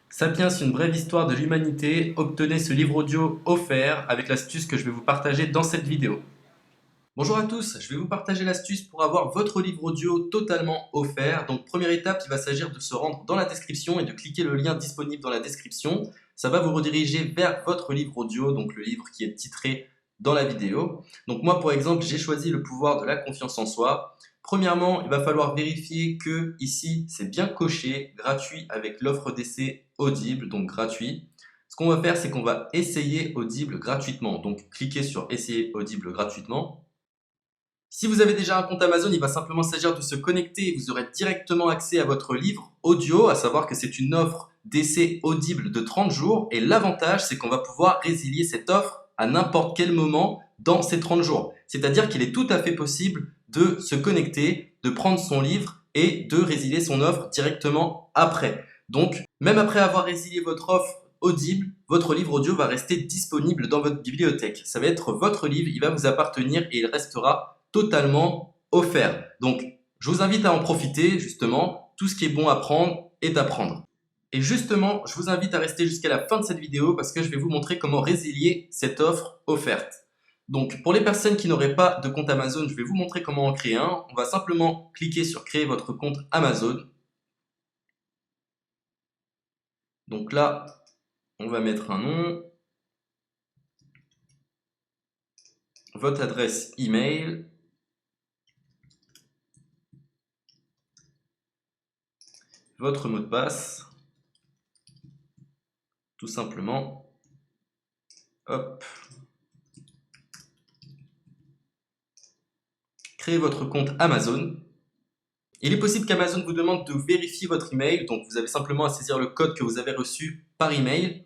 Sapiens, une brève histoire de l'humanité, obtenez ce livre audio offert avec l'astuce que je vais vous partager dans cette vidéo. Bonjour à tous, je vais vous partager l'astuce pour avoir votre livre audio totalement offert. Donc première étape, il va s'agir de se rendre dans la description et de cliquer le lien disponible dans la description. Ça va vous rediriger vers votre livre audio, donc le livre qui est titré dans la vidéo. Donc moi par exemple, j'ai choisi le pouvoir de la confiance en soi. Premièrement, il va falloir vérifier que ici c'est bien coché, gratuit avec l'offre d'essai Audible, donc gratuit. Ce qu'on va faire, c'est qu'on va essayer Audible gratuitement. Donc cliquez sur essayer Audible gratuitement. Si vous avez déjà un compte Amazon, il va simplement s'agir de se connecter et vous aurez directement accès à votre livre audio, à savoir que c'est une offre d'essai Audible de 30 jours et l'avantage c'est qu'on va pouvoir résilier cette offre à n'importe quel moment dans ces 30 jours. C'est-à-dire qu'il est tout à fait possible de se connecter, de prendre son livre et de résilier son offre directement après. Donc, même après avoir résilié votre offre Audible, votre livre audio va rester disponible dans votre bibliothèque. Ça va être votre livre, il va vous appartenir et il restera totalement offert. Donc, je vous invite à en profiter, justement. Tout ce qui est bon à prendre est à prendre. Et justement, je vous invite à rester jusqu'à la fin de cette vidéo parce que je vais vous montrer comment résilier cette offre offerte. Donc, pour les personnes qui n'auraient pas de compte Amazon, je vais vous montrer comment en créer un. On va simplement cliquer sur créer votre compte Amazon. Donc là, on va mettre un nom, votre adresse email, votre mot de passe, tout simplement. Hop. Créez votre compte Amazon. Il est possible qu'Amazon vous demande de vérifier votre email, donc vous avez simplement à saisir le code que vous avez reçu par email.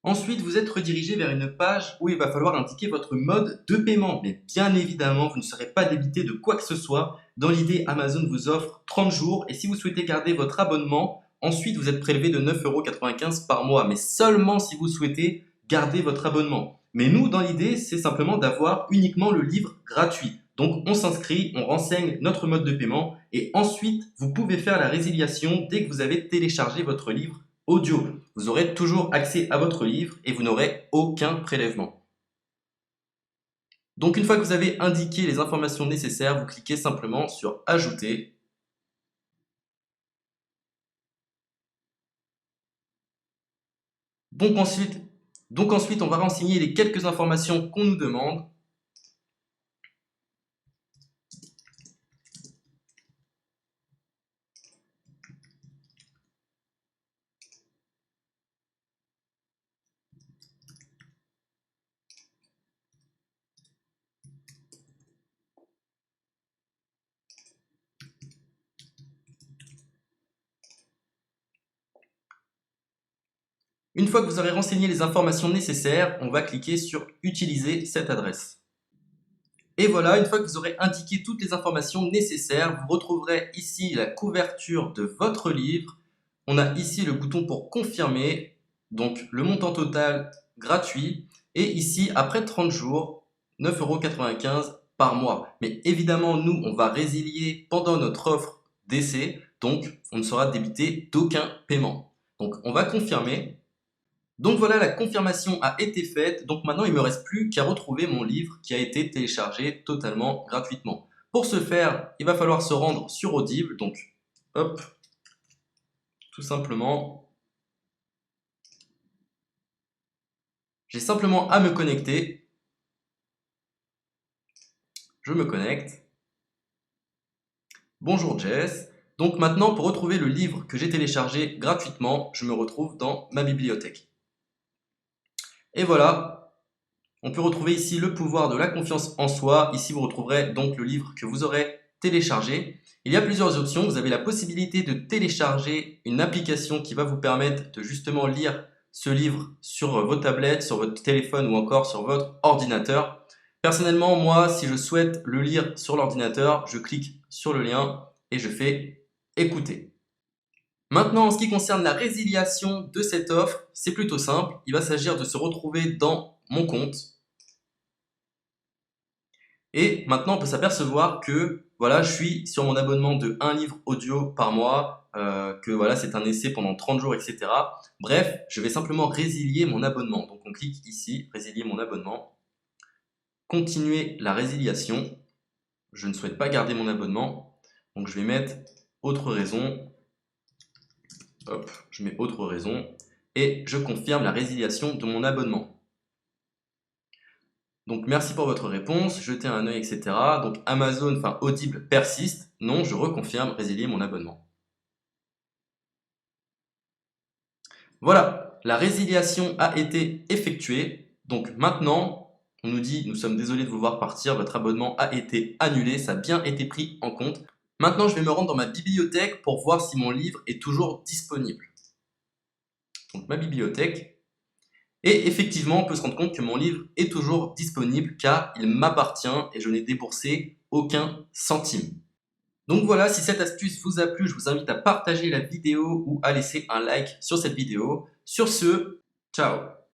Ensuite, vous êtes redirigé vers une page où il va falloir indiquer votre mode de paiement. Mais bien évidemment, vous ne serez pas débité de quoi que ce soit. Dans l'idée, Amazon vous offre 30 jours et si vous souhaitez garder votre abonnement, ensuite vous êtes prélevé de 9,95 € par mois, mais seulement si vous souhaitez garder votre abonnement. Mais nous, dans l'idée, c'est simplement d'avoir uniquement le livre gratuit. Donc on s'inscrit, on renseigne notre mode de paiement et ensuite vous pouvez faire la résiliation dès que vous avez téléchargé votre livre audio. Vous aurez toujours accès à votre livre et vous n'aurez aucun prélèvement. Donc une fois que vous avez indiqué les informations nécessaires, vous cliquez simplement sur Ajouter. Donc ensuite, on va renseigner les quelques informations qu'on nous demande. Une fois que vous aurez renseigné les informations nécessaires, on va cliquer sur Utiliser cette adresse. Et voilà, une fois que vous aurez indiqué toutes les informations nécessaires, vous retrouverez ici la couverture de votre livre. On a ici le bouton pour confirmer, donc le montant total gratuit. Et ici, après 30 jours, 9,95 € par mois. Mais évidemment, nous, on va résilier pendant notre offre d'essai, donc on ne sera débité d'aucun paiement. Donc on va confirmer. Donc voilà, la confirmation a été faite. Donc maintenant, il ne me reste plus qu'à retrouver mon livre qui a été téléchargé totalement gratuitement. Pour ce faire, il va falloir se rendre sur Audible. Donc, hop, tout simplement. J'ai simplement à me connecter. Je me connecte. Bonjour Jess. Donc maintenant, pour retrouver le livre que j'ai téléchargé gratuitement, je me retrouve dans ma bibliothèque. Et voilà, on peut retrouver ici le pouvoir de la confiance en soi. Ici, vous retrouverez donc le livre que vous aurez téléchargé. Il y a plusieurs options. Vous avez la possibilité de télécharger une application qui va vous permettre de justement lire ce livre sur vos tablettes, sur votre téléphone ou encore sur votre ordinateur. Personnellement, moi, si je souhaite le lire sur l'ordinateur, je clique sur le lien et je fais écouter. Maintenant, en ce qui concerne la résiliation de cette offre, c'est plutôt simple. Il va s'agir de se retrouver dans mon compte. Et maintenant, on peut s'apercevoir que voilà, je suis sur mon abonnement de 1 livre audio par mois que voilà, c'est un essai pendant 30 jours, etc. Bref, je vais simplement résilier mon abonnement. Donc on clique ici, résilier mon abonnement, continuer la résiliation. Je ne souhaite pas garder mon abonnement, donc je vais mettre autre raison. Hop, je mets autre raison et je confirme la résiliation de mon abonnement. Donc merci pour votre réponse, jetez un œil, etc. Donc Amazon, enfin Audible persiste. Non, je reconfirme, résilier mon abonnement. Voilà, la résiliation a été effectuée. Donc maintenant, on nous dit, nous sommes désolés de vous voir partir, votre abonnement a été annulé, ça a bien été pris en compte. Maintenant, je vais me rendre dans ma bibliothèque pour voir si mon livre est toujours disponible. Donc ma bibliothèque. Et effectivement, on peut se rendre compte que mon livre est toujours disponible car il m'appartient et je n'ai déboursé aucun centime. Donc voilà, si cette astuce vous a plu, je vous invite à partager la vidéo ou à laisser un like sur cette vidéo. Sur ce, ciao!